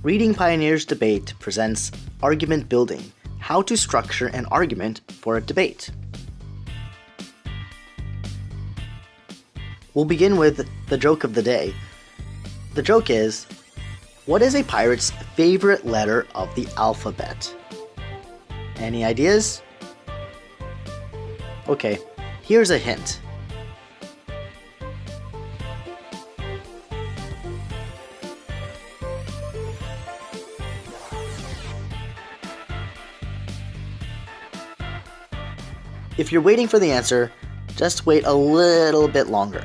Reading Pioneers Debate presents Argument Building, how to structure an argument for a debate. We'll begin with the joke of the day. The joke is, what is a pirate's favorite letter of the alphabet? Any ideas? Okay, here's a hint. If you're waiting for the answer, just wait a little bit longer,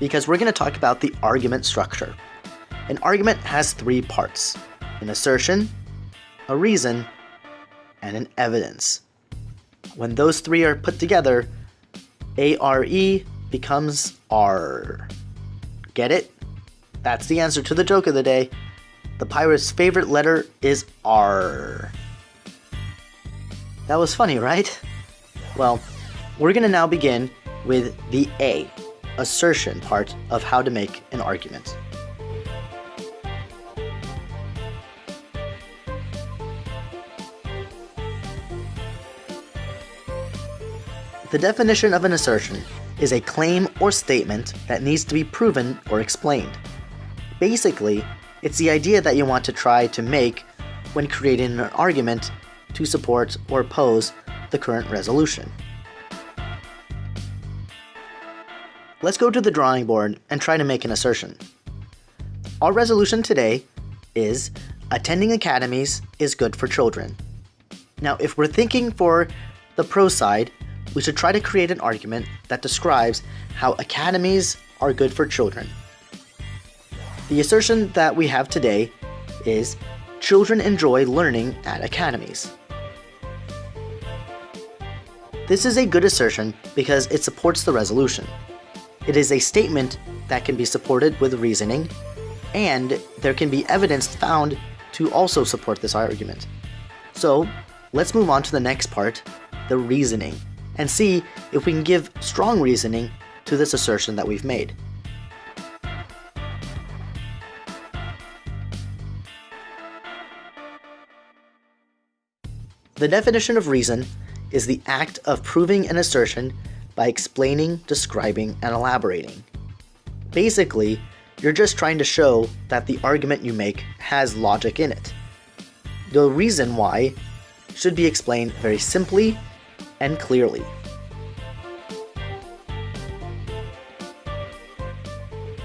because we're going to talk about the argument structure. An argument has three parts: an assertion, a reason, and an evidence. When those three are put together, ARE becomes R. Get it? That's the answer to the joke of the day. The pirate's favorite letter is R. That was funny, right? Well, we're going to now begin with the A, assertion part of how to make an argument. The definition of an assertion is a claim or statement that needs to be proven or explained. Basically, it's the idea that you want to try to make when creating an argument to support or oppose the current resolution. Let's go to the drawing board and try to make an assertion. Our resolution today is attending academies is good for children. Now, if we're thinking for the pro side, we should try to create an argument that describes how academies are good for children. The assertion that we have today is children enjoy learning at academies. This is a good assertion because it supports the resolution. It is a statement that can be supported with reasoning, and there can be evidence found to also support this argument. So, let's move on to the next part, the reasoning, and see if we can give strong reasoning to this assertion that we've made. The definition of reason is the act of proving an assertion by explaining, describing, and elaborating. Basically, you're just trying to show that the argument you make has logic in it. The reason why should be explained very simply and clearly.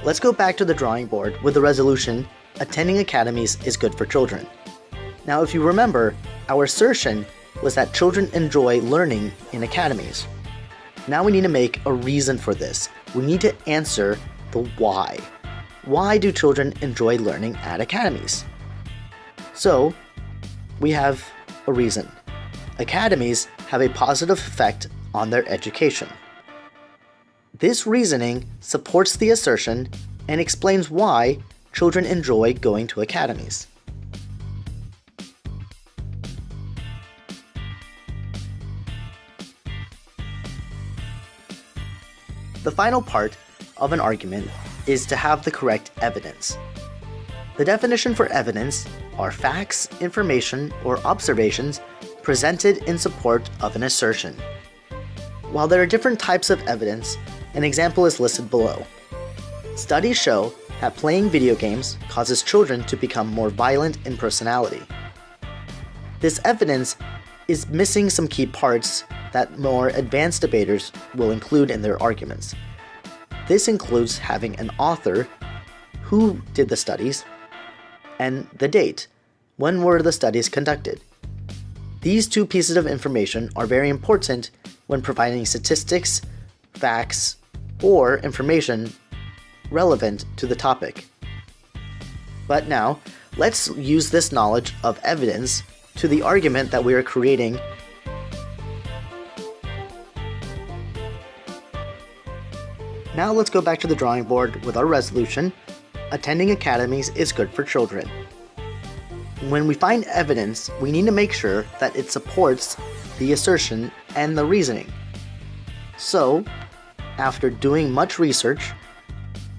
Let's go back to the drawing board with the resolution, attending academies is good for children. Now, if you remember, our assertion was that children enjoy learning in academies. Now we need to make a reason for this. We need to answer the why. Why do children enjoy learning at academies? So, we have a reason. Academies have a positive effect on their education. This reasoning supports the assertion and explains why children enjoy going to academies. The final part of an argument is to have the correct evidence. The definition for evidence are facts, information, or observations presented in support of an assertion. While there are different types of evidence, an example is listed below. Studies show that playing video games causes children to become more violent in personality. This evidence is missing some key parts that more advanced debaters will include in their arguments. This includes having an author, who did the studies, and the date, when were the studies conducted. These two pieces of information are very important when providing statistics, facts, or information relevant to the topic. But now, let's use this knowledge of evidence to the argument that we are creating. Now let's go back to the drawing board with our resolution, attending academies is good for children. When we find evidence, we need to make sure that it supports the assertion and the reasoning. So, after doing much research,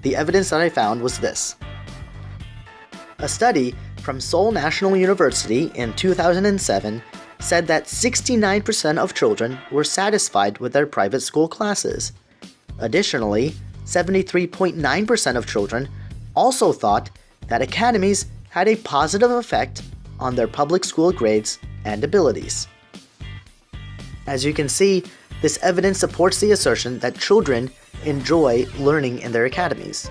the evidence that I found was this. A study from Seoul National University in 2007 said that 69% of children were satisfied with their private school classes. Additionally, 73.9% of children also thought that academies had a positive effect on their public school grades and abilities. As you can see, this evidence supports the assertion that children enjoy learning in their academies.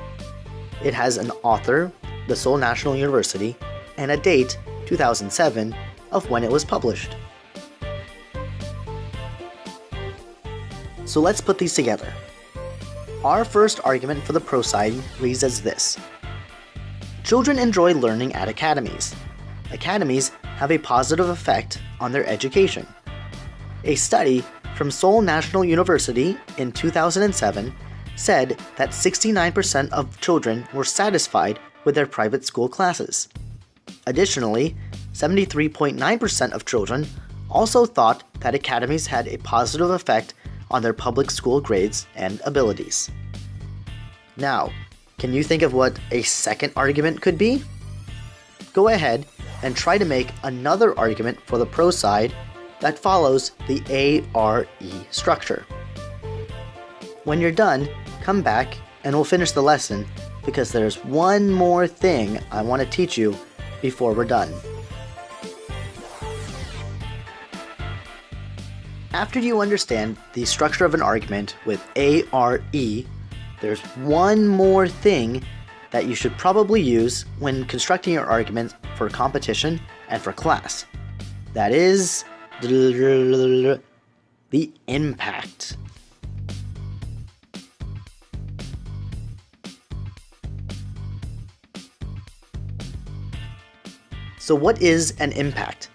It has an author, the Seoul National University, and a date, 2007, of when it was published. So let's put these together. Our first argument for the pro side reads as this. Children enjoy learning at academies. Academies have a positive effect on their education. A study from Seoul National University in 2007 said that 69% of children were satisfied with their private school classes. Additionally, 73.9% of children also thought that academies had a positive effect on their public school grades and abilities. Now, can you think of what a second argument could be? Go ahead and try to make another argument for the pro side that follows the ARE structure. When you're done, come back and we'll finish the lesson because there's one more thing I want to teach you before we're done. After you understand the structure of an argument with ARE, there's one more thing that you should probably use when constructing your argument for competition and for class. That is the impact. So what is an impact?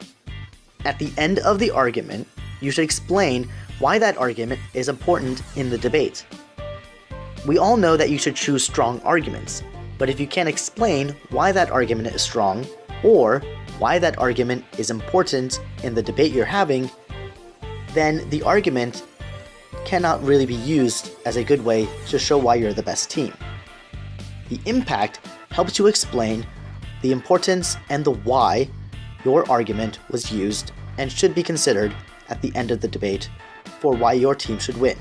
At the end of the argument, you should explain why that argument is important in the debate. We all know that you should choose strong arguments, but if you can't explain why that argument is strong, or why that argument is important in the debate you're having, then the argument cannot really be used as a good way to show why you're the best team. The impact helps you explain the importance and the why your argument was used and should be considered at the end of the debate for why your team should win.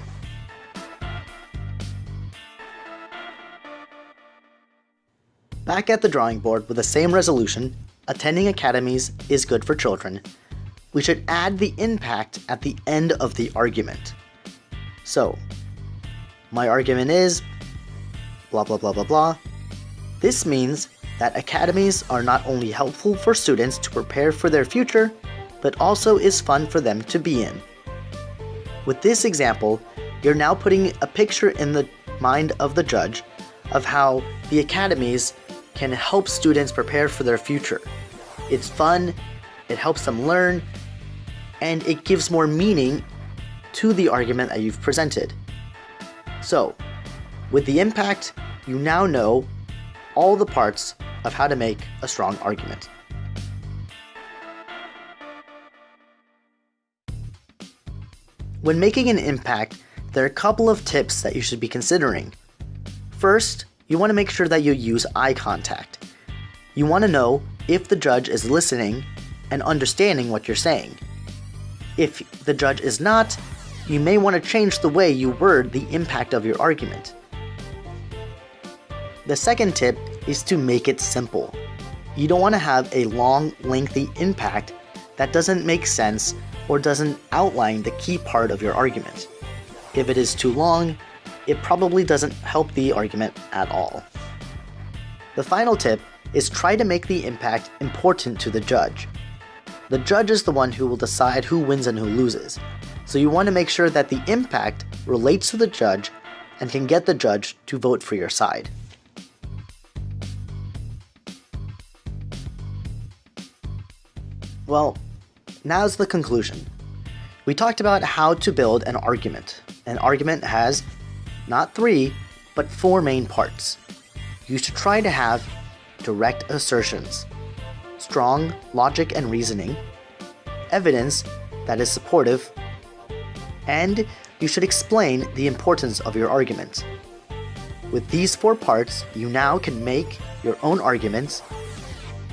Back at the drawing board with the same resolution, attending academies is good for children, we should add the impact at the end of the argument. So, my argument is blah blah blah blah blah. This means that academies are not only helpful for students to prepare for their future, but also is fun for them to be in. With this example, you're now putting a picture in the mind of the judge of how the academies can help students prepare for their future. It's fun, it helps them learn, and it gives more meaning to the argument that you've presented. So, with the impact, you now know all the parts of how to make a strong argument. When making an impact, there are a couple of tips that you should be considering. First, you want to make sure that you use eye contact. You want to know if the judge is listening and understanding what you're saying. If the judge is not, you may want to change the way you word the impact of your argument. The second tip is to make it simple. You don't want to have a long, lengthy impact that doesn't make sense or doesn't outline the key part of your argument. If it is too long, it probably doesn't help the argument at all. The final tip is try to make the impact important to the judge. The judge is the one who will decide who wins and who loses, so you want to make sure that the impact relates to the judge and can get the judge to vote for your side. Well, now's the conclusion. We talked about how to build an argument. An argument has not 3, but 4 main parts. You should try to have direct assertions, strong logic and reasoning, evidence that is supportive, and you should explain the importance of your argument. With these 4 parts, you now can make your own arguments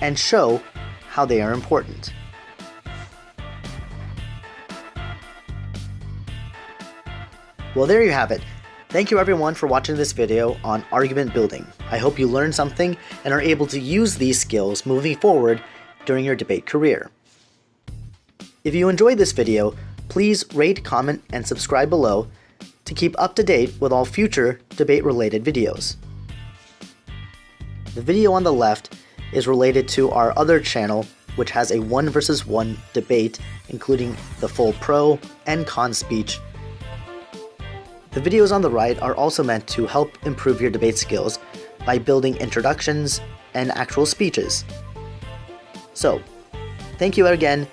and show how they are important. Well, there you have it. Thank you everyone for watching this video on argument building. I hope you learned something and are able to use these skills moving forward during your debate career. If you enjoyed this video, please rate, comment, and subscribe below to keep up to date with all future debate-related videos. The video on the left is related to our other channel, which has a 1 versus 1 debate, including the full pro and con speech. The videos on the right are also meant to help improve your debate skills by building introductions and actual speeches. So, thank you again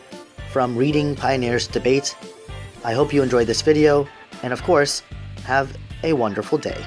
from Reading Pioneers Debate. I hope you enjoyed this video, and of course, have a wonderful day.